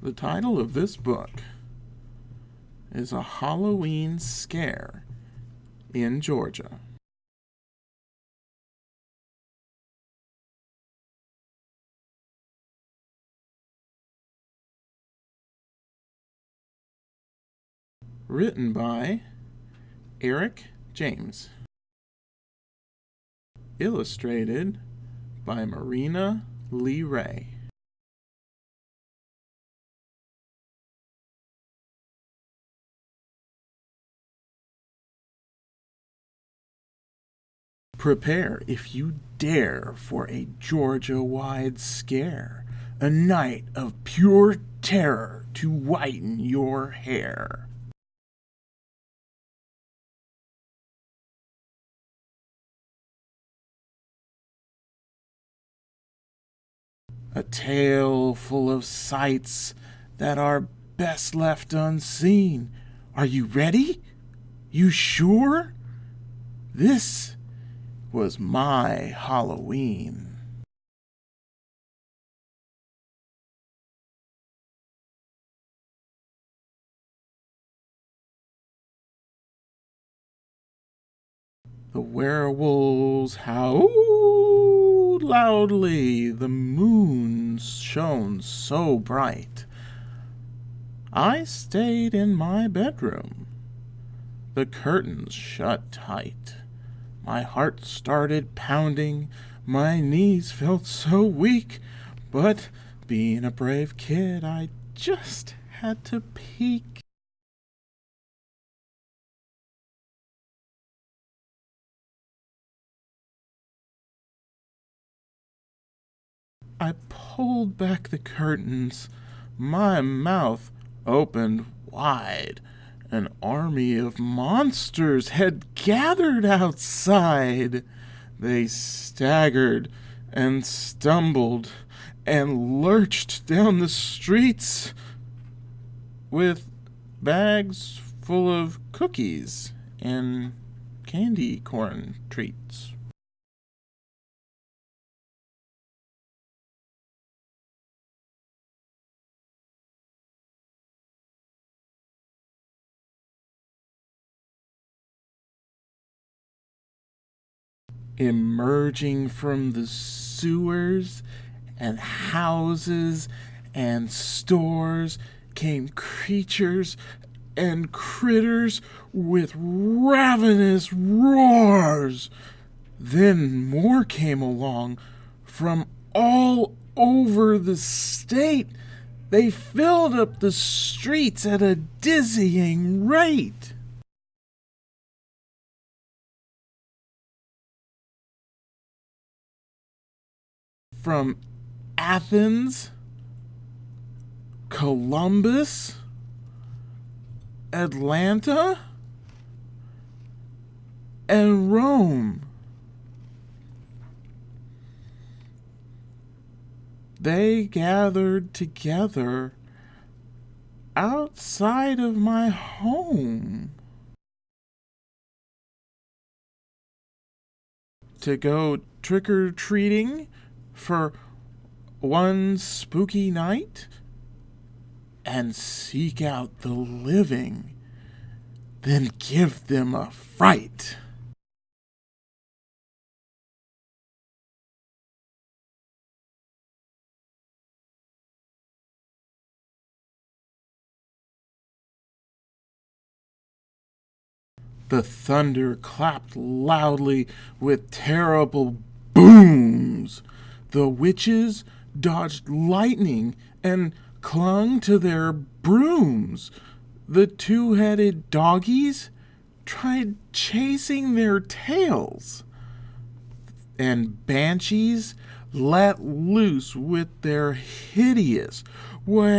The title of this book is A Halloween Scare in Georgia. Written by Eric James. Illustrated by Marina Lee Ray. Prepare, if you dare, for a Georgia-wide scare, a night of pure terror to whiten your hair. A tale full of sights that are best left unseen. Are you ready? You sure? This was my Halloween. The werewolves howled loudly, the moon shone so bright. I stayed in my bedroom, the curtains shut tight. My heart started pounding, my knees felt so weak, but being a brave kid, I just had to peek. I pulled back the curtains, my mouth opened wide. An army of monsters had gathered outside. They staggered and stumbled and lurched down the streets with bags full of cookies and candy corn treats. Emerging from the sewers and houses and stores came creatures and critters with ravenous roars. Then more came along from all over the state. They filled up the streets at a dizzying rate. From Athens, Columbus, Atlanta, and Rome. They gathered together outside of my home to go trick-or-treating for one spooky night and seek out the living, then give them a fright. The thunder clapped loudly with terrible booms. The witches dodged lightning and clung to their brooms. The two-headed doggies tried chasing their tails. And banshees let loose with their hideous wails.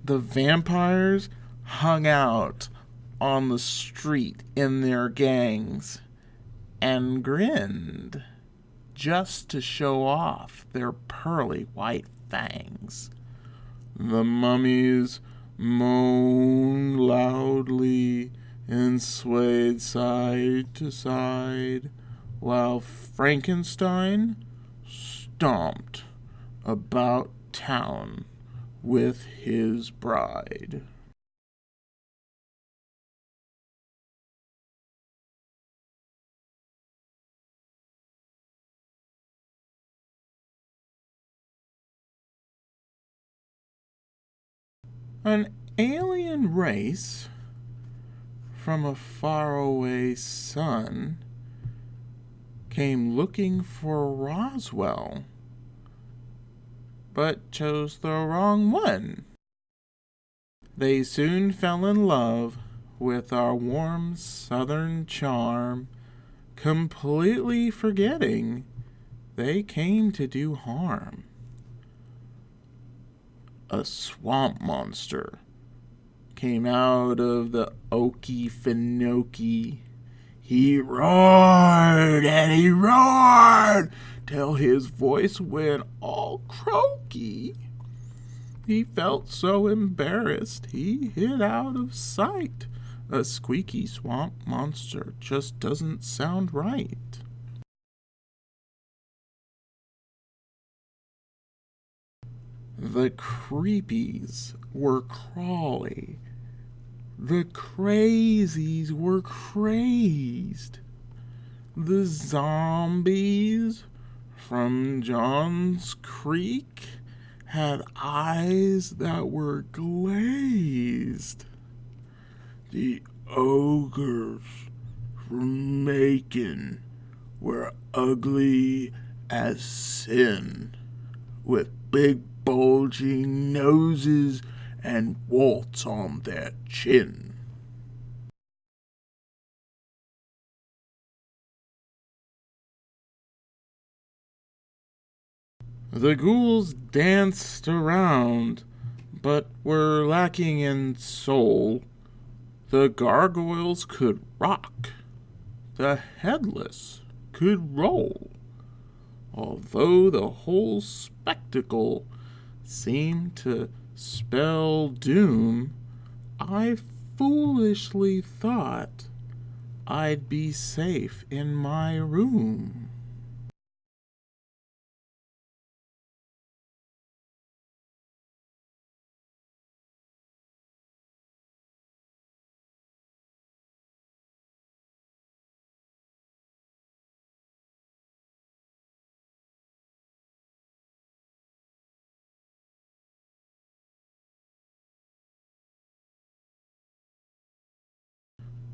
The vampires hung out on the street in their gangs and grinned just to show off their pearly white fangs. The mummies moaned loudly and swayed side to side, while Frankenstein stomped about town with his bride. An alien race from a faraway sun came looking for Roswell, but chose the wrong one. They soon fell in love with our warm southern charm, completely forgetting they came to do harm. A swamp monster came out of the Okefenokee. He roared and he roared till his voice went all croaky. He felt so embarrassed he hid out of sight. A squeaky swamp monster just doesn't sound right. The creepies were crawly. The crazies were crazed. The zombies from John's Creek had eyes that were glazed. The ogres from Macon were ugly as sin, with big bulging noses and warts on their chin. The ghouls danced around, but were lacking in soul. The gargoyles could rock, the headless could roll, although the whole spectacle seemed to spell doom. I foolishly thought I'd be safe in my room.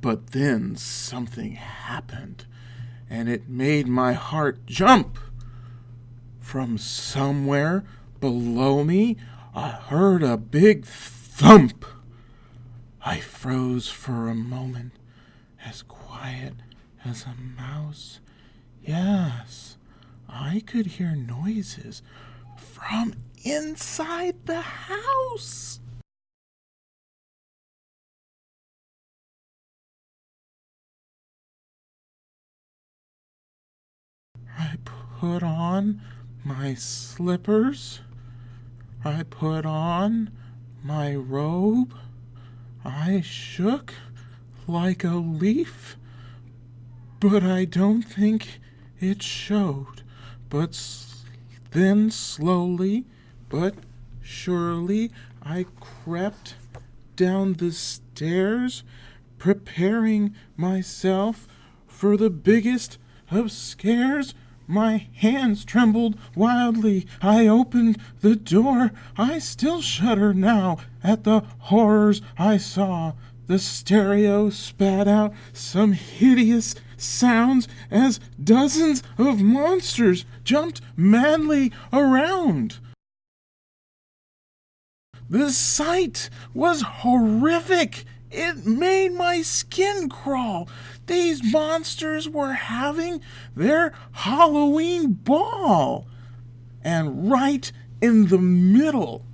But then something happened, and it made my heart jump. From somewhere below me, I heard a big thump. I froze for a moment, as quiet as a mouse. Yes, I could hear noises from inside the house. I put on my slippers. I put on my robe. I shook like a leaf, but I don't think it showed. But then slowly but surely I crept down the stairs, preparing myself for the biggest of scares. My hands trembled wildly. I opened the door. I still shudder now at the horrors I saw. The stereo spat out some hideous sounds as dozens of monsters jumped madly around. The sight was horrific. It made my skin crawl. These monsters were having their Halloween ball. And right in the middle,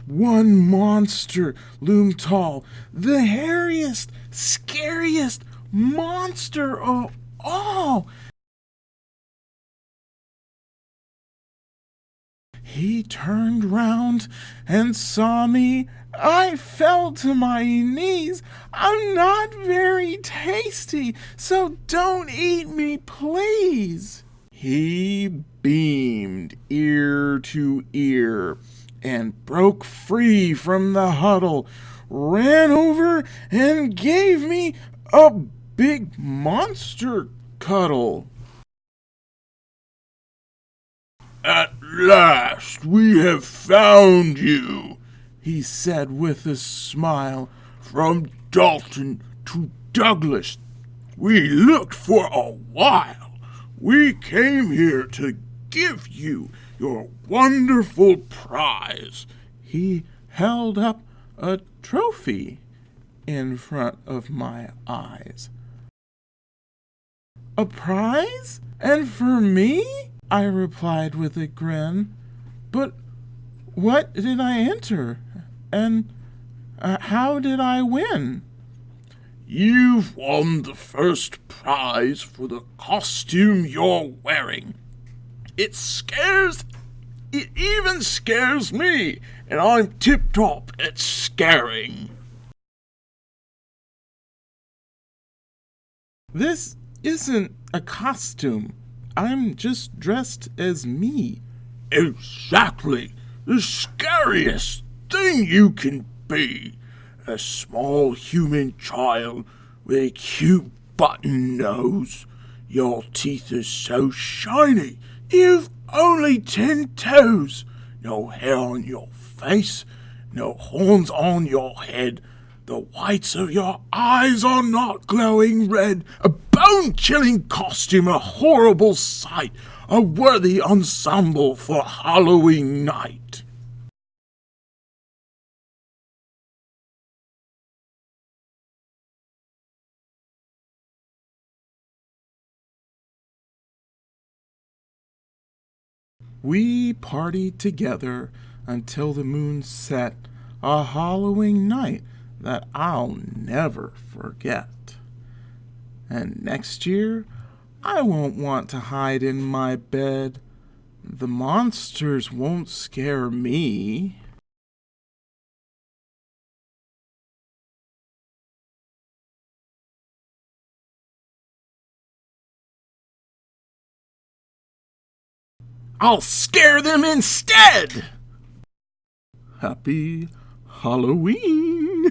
one monster loomed tall, the hairiest, scariest monster of all. He turned round and saw me. I fell to my knees. I'm not very tasty, so don't eat me, please. He beamed ear to ear and broke free from the huddle, ran over and gave me a big monster cuddle. "At last we have found you," he said with a smile. "From Dalton to Douglas, we looked for a while. We came here to give you your wonderful prize." He held up a trophy in front of my eyes. "A prize? And for me?" I replied with a grin. "But what did I enter? And how did I win?" "You've won the first prize for the costume you're wearing. It even scares me, and I'm tip-top at scaring." "This isn't a costume. I'm just dressed as me." "Exactly. The scariest thing you can be. A small human child with a cute button nose. Your teeth are so shiny. You've only 10 toes. No hair on your face. No horns on your head. The whites of your eyes are not glowing red. A bone-chilling costume, a horrible sight. A worthy ensemble for Halloween night." We partied together until the moon set, a Halloween night that I'll never forget. And next year, I won't want to hide in my bed. The monsters won't scare me. I'll scare them instead! Happy Halloween!